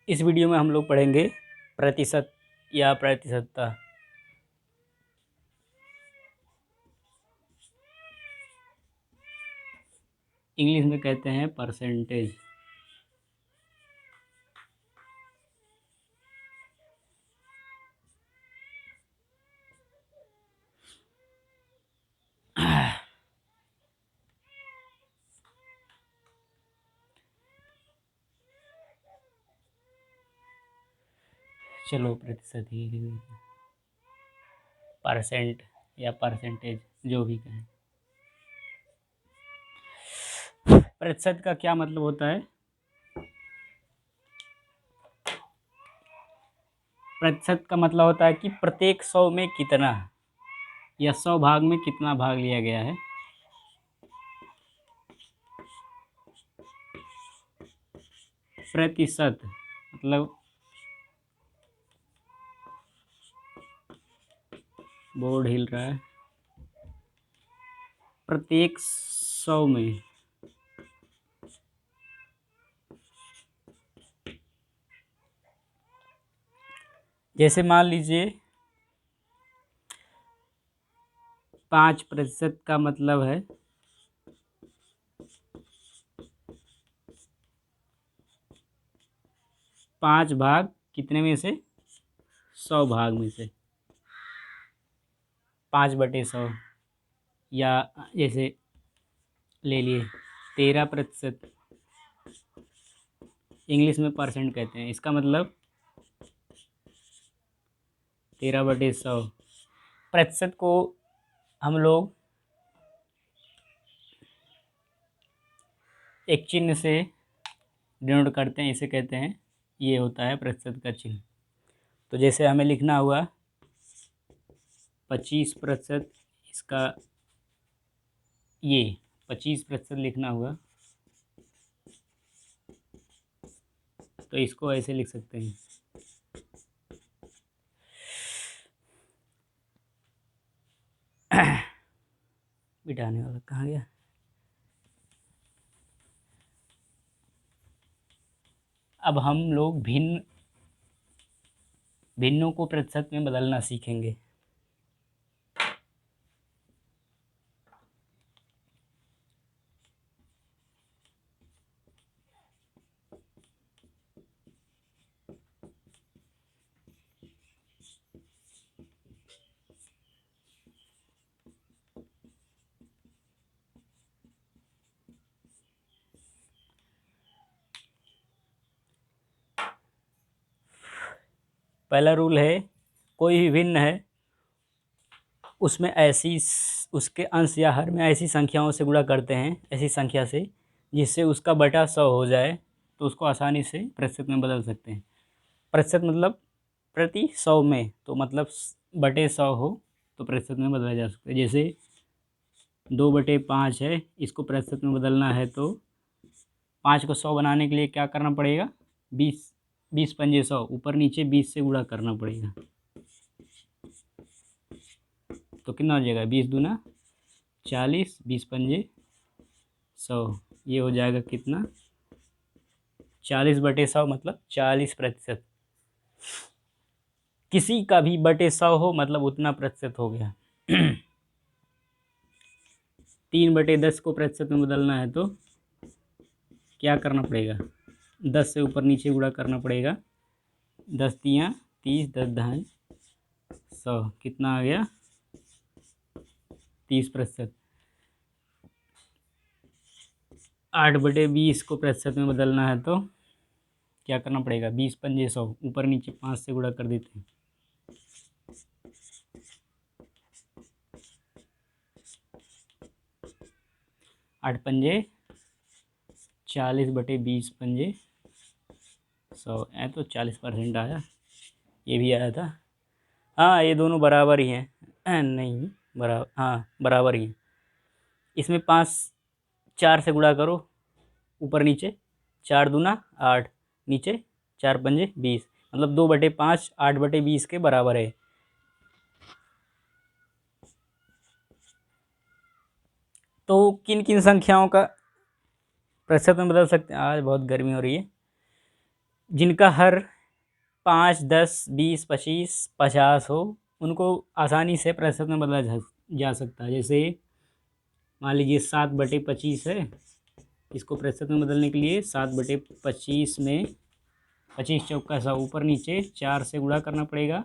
इस वीडियो में हम लोग पढ़ेंगे प्रतिशत या प्रतिशतता। इंग्लिश में कहते हैं परसेंटेज। चलो प्रतिशत ही, परसेंट या परसेंटेज जो भी कहें। प्रतिशत का क्या मतलब होता है? प्रतिशत का मतलब होता है कि प्रत्येक 100 में कितना या 100 भाग में कितना भाग लिया गया है। प्रतिशत मतलब बोर्ड हिल रहा है। प्रत्येक 100 में जैसे मान लीजिए 5% का मतलब है 5 भाग कितने में से? 100 भाग में से 5/100। या जैसे ले लिए 13%, इंग्लिश में परसेंट कहते हैं। इसका मतलब 13/100। प्रतिशत को हम लोग एक चिन्ह से डिनोट करते हैं, इसे कहते हैं, ये होता है प्रतिशत का चिन्ह। तो जैसे हमें लिखना हुआ 25%, इसका ये 25% लिखना हुआ, तो इसको ऐसे लिख सकते हैं। बिठाने वाला कहाँ गया? अब हम लोग भिन्नों को प्रतिशत में बदलना सीखेंगे। पहला रूल है, कोई भी भिन्न है उसमें उसके अंश या हर में ऐसी संख्याओं से गुणा करते हैं, ऐसी संख्या से जिससे उसका बटा 100 हो जाए, तो उसको आसानी से प्रतिशत में बदल सकते हैं। प्रतिशत मतलब प्रति 100 में, तो मतलब बटे 100 हो तो प्रतिशत में बदला जा सकता है। जैसे 2/5 है, इसको प्रतिशत में बदलना है तो 5 को 100 बनाने के लिए क्या करना पड़ेगा? 20 पंजे 100, ऊपर नीचे 20 से गुणा करना पड़ेगा। तो कितना हो जाएगा? 20 दूना 40, 20 पंजे 100, ये हो जाएगा कितना? 40/100 मतलब 40%। किसी का भी बटे 100 हो मतलब उतना प्रतिशत हो गया। 3/10 को प्रतिशत में बदलना है तो क्या करना पड़ेगा? 10 से ऊपर नीचे गुणा करना पड़ेगा। 10 तियाँ 30, 10 दहाई 100, कितना आ गया? 30%। 8/20 को प्रतिशत में बदलना है तो क्या करना पड़ेगा? 20 पंजे 100, ऊपर नीचे 5 से गुणा कर देते हैं। 8 पंजे 40/20 पंजे 100 है, तो 40% आया। ये भी आया था। हाँ, ये दोनों बराबर ही हैं। नहीं बराबर, हाँ बराबर ही हैं। इसमें 5 4 से गुणा करो, ऊपर नीचे 4 दूना 8, नीचे 4 पंजे 20, मतलब 2/5 8/20 के बराबर है। तो किन किन संख्याओं का प्रतिशत में बदल सकते हैं? आज बहुत गर्मी हो रही है। जिनका हर 5, 10, 20, 25, 50 हो, उनको आसानी से प्रतिशत में बदला जा सकता है। जैसे मान लीजिए 7/25 है, इसको प्रतिशत में बदलने के लिए 7/25 में 25 चौका 100, ऊपर नीचे 4 से गुणा करना पड़ेगा।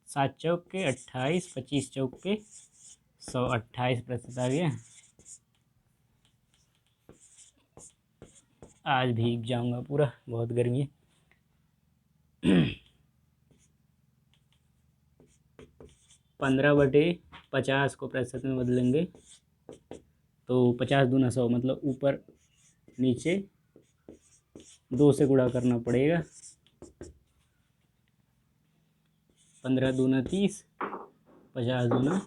7 चौके 28, 25 चौके 100, 28% आ गया। आज भीग जाऊंगा पूरा, बहुत गर्मी है। 15/50 को प्रतिशत में बदलेंगे तो 50 दूना 100, मतलब ऊपर नीचे 2 से गुणा करना पड़ेगा। 15 दूना 30, 50 दूना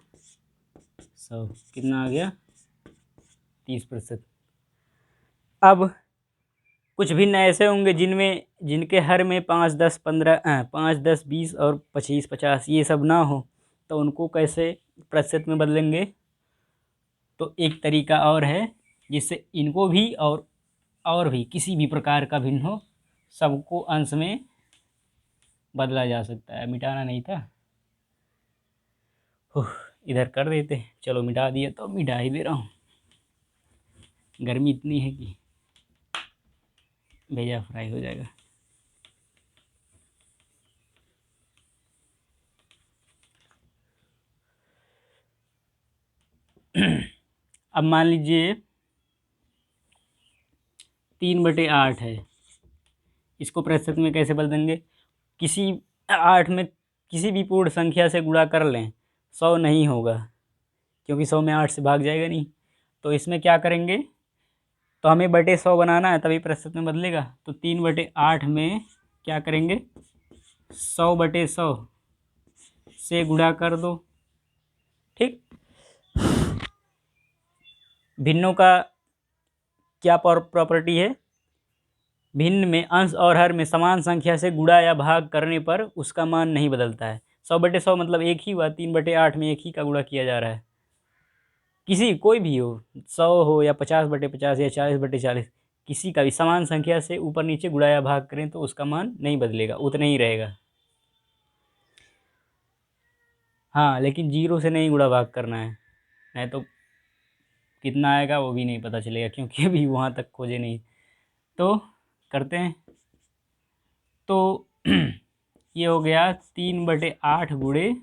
100, कितना आ गया? 30%। अब कुछ भिन्न ऐसे होंगे जिनके हर में 5, 10, 15, 5, 10, 20 और 25, 50 ये सब ना हो, तो उनको कैसे प्रतिशत में बदलेंगे? तो एक तरीका और है जिससे इनको भी और भी किसी भी प्रकार का भिन्न हो, सबको अंश में बदला जा सकता है। मिटाना नहीं था, इधर कर देते। चलो मिटा दिया तो मिटा ही दे रहा हूँ, गर्मी इतनी है कि भेजा फ्राई हो जाएगा। अब मान लीजिए 3/8 है, इसको प्रतिशत में कैसे बदल देंगे? किसी 8 में किसी भी पूर्ण संख्या से गुणा कर लें, 100 नहीं होगा, क्योंकि 100 में 8 से भाग जाएगा नहीं। तो इसमें क्या करेंगे? तो हमें बटे 100 बनाना है, तभी प्रतिशत में बदलेगा। तो 3/8 में क्या करेंगे? 100/100 से गुणा कर दो। ठीक। भिन्नों का क्या प्रॉपर्टी है? भिन्न में अंश और हर में समान संख्या से गुणा या भाग करने पर उसका मान नहीं बदलता है। 100/100 मतलब एक ही हुआ, 3/8 में एक ही का गुणा किया जा रहा है। किसी कोई भी हो, 100 हो या 50/50 या 40/40, किसी का भी समान संख्या से ऊपर नीचे गुणा या भाग करें तो उसका मान नहीं बदलेगा, उतना ही रहेगा। हाँ, लेकिन 0 से नहीं गुणा भाग करना है, नहीं तो कितना आएगा वो भी नहीं पता चलेगा, क्योंकि अभी वहाँ तक खोजे नहीं। तो करते हैं। तो ये हो गया 3/8 गुणे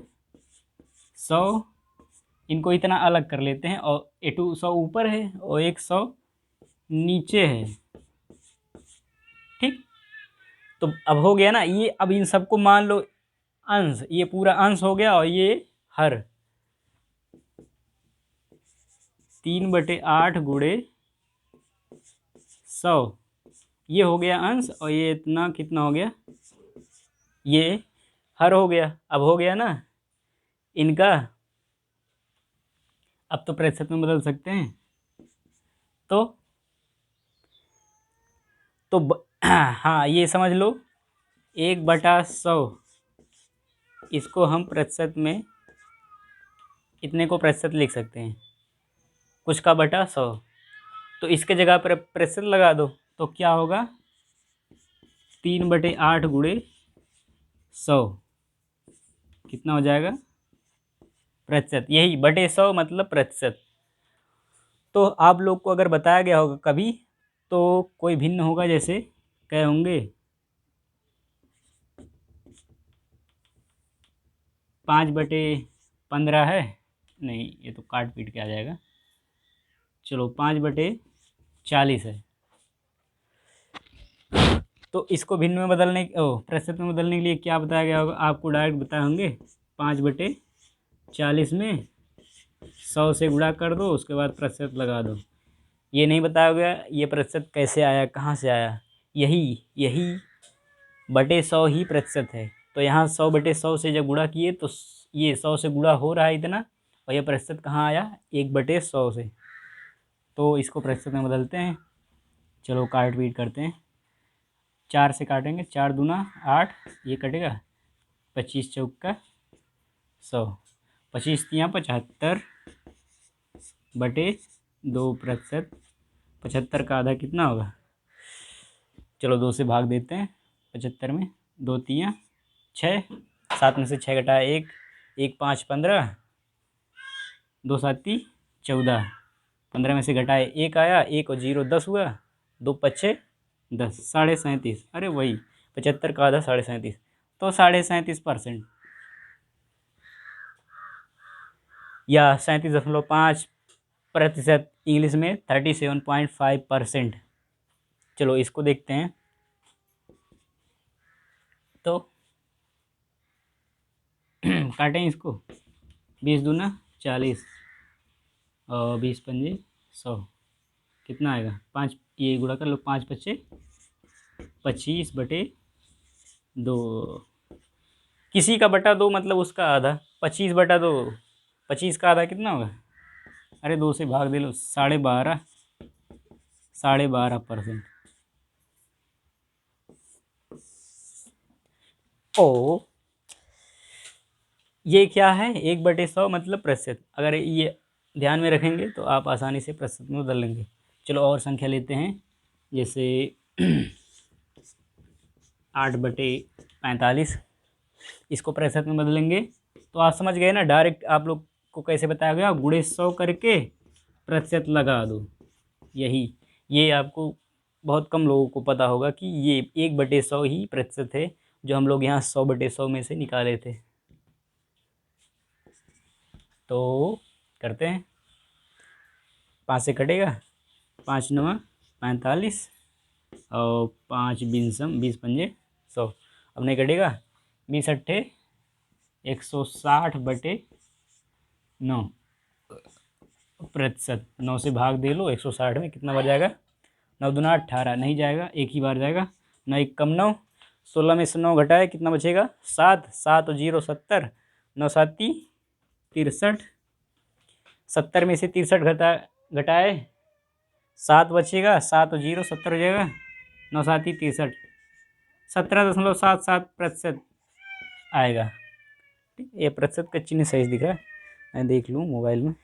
100। इनको इतना अलग कर लेते हैं, और 100 ऊपर है और 100 नीचे है। ठीक। तो अब हो गया ना ये। अब इन सबको मान लो अंश, ये पूरा अंश हो गया और ये हर। 3/8 गुणे 100 ये हो गया अंश, और ये इतना कितना हो गया? ये हर हो गया। अब हो गया ना इनका। अब तो प्रतिशत में बदल सकते हैं। तो हाँ, ये समझ लो 1/100, इसको हम प्रतिशत में इतने को प्रतिशत लिख सकते हैं, कुछ का बटा 100। तो इसके जगह पर प्रतिशत लगा दो, तो क्या होगा? 3/8 गुणे 100 कितना हो जाएगा? प्रतिशत। यही बटे 100 मतलब प्रतिशत। तो आप लोग को अगर बताया गया होगा कभी, तो कोई भिन्न होगा, जैसे क्या होंगे? 5/15 है, नहीं ये तो काट पीट के आ जाएगा। चलो 5/40 है। तो इसको भिन्न में बदलने प्रतिशत में बदलने के लिए क्या बताया गया होगा? आपको डायरेक्ट बताए होंगे 5/40 में 100 से गुणा कर दो, उसके बाद प्रतिशत लगा दो। ये नहीं बताया गया ये प्रतिशत कैसे आया, कहाँ से आया। यही बटे 100 ही प्रतिशत है। तो यहाँ 100/100 से जब गुणा किए तो ये 100 से गुणा हो रहा है इतना, और ये प्रतिशत कहाँ आया? 1/100 से। तो इसको प्रतिशत में बदलते हैं। चलो काट पीट करते हैं। 4 से काटेंगे, 4 दूना 8, ये कटेगा। 25 चौका 100, 25 तियाँ 75 बटे 2 प्रतिशत। 75 का आधा कितना होगा? चलो 2 से भाग देते हैं। 75 में 2 3 6, 7 में से 6 घटाया 1, 1 5 15, 2 7 14, 15 में से घटाए 1 आया, 1 और 0 10 हुआ, 2 5 10, 37.5। अरे वही 75 का आधा 37.5, तो 37.5% या 37.5%, इंग्लिश में 37.5%। चलो इसको देखते हैं। तो काटें इसको, 20 दूना 40 और 20 पंजे 100, कितना आएगा 5, ये गुणा कर लो, 5 पच्चे 25/2, किसी का बटा 2 मतलब उसका आधा, 25/2, 25 का आधा कितना होगा, अरे 2 से भाग दे लो, 12.5%। ओ ये क्या है, 1/100 मतलब प्रतिशत। अगर ये ध्यान में रखेंगे तो आप आसानी से प्रतिशत में बदल लेंगे। चलो और संख्या लेते हैं, जैसे 8/45, इसको प्रतिशत में बदलेंगे तो आप समझ गए ना, डायरेक्ट आप लोग को कैसे बताया गया, गुणे 100 करके प्रतिशत लगा दो। यही ये आपको बहुत कम लोगों को पता होगा कि ये 1/100 ही प्रतिशत है, जो हम लोग यहाँ 100/100 में से निकाले थे। तो करते हैं, 5 से कटेगा, 5 9 45 और 5 20 पंजे 100, अब नहीं कटेगा, 20 अट्ठे 160/9 प्रतिशत, 9 से भाग दे लो 160 में, कितना बच जाएगा, 9 दूना 18, नहीं जाएगा, एक ही बार जाएगा, 9 1 कम 9, 16 में से 9 घटाए कितना बचेगा, 7, 7 और 0 70, 9 7 63, 70 में से 63 घटाए 7 बचेगा, 7 और 0 70 हो जाएगा, 9 7 63, 17.77% आएगा। ठीक, ये प्रतिशत का चिन्ह सही दिख रहा है, मैं देख लूँ मोबाइल में,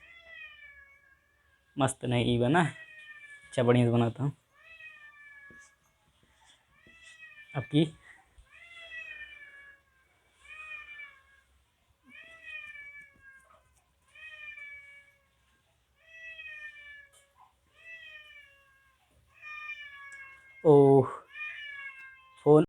मस्त नहीं बना, अच्छा बढ़िया से बनाता हूँ आपकी। ओह फोन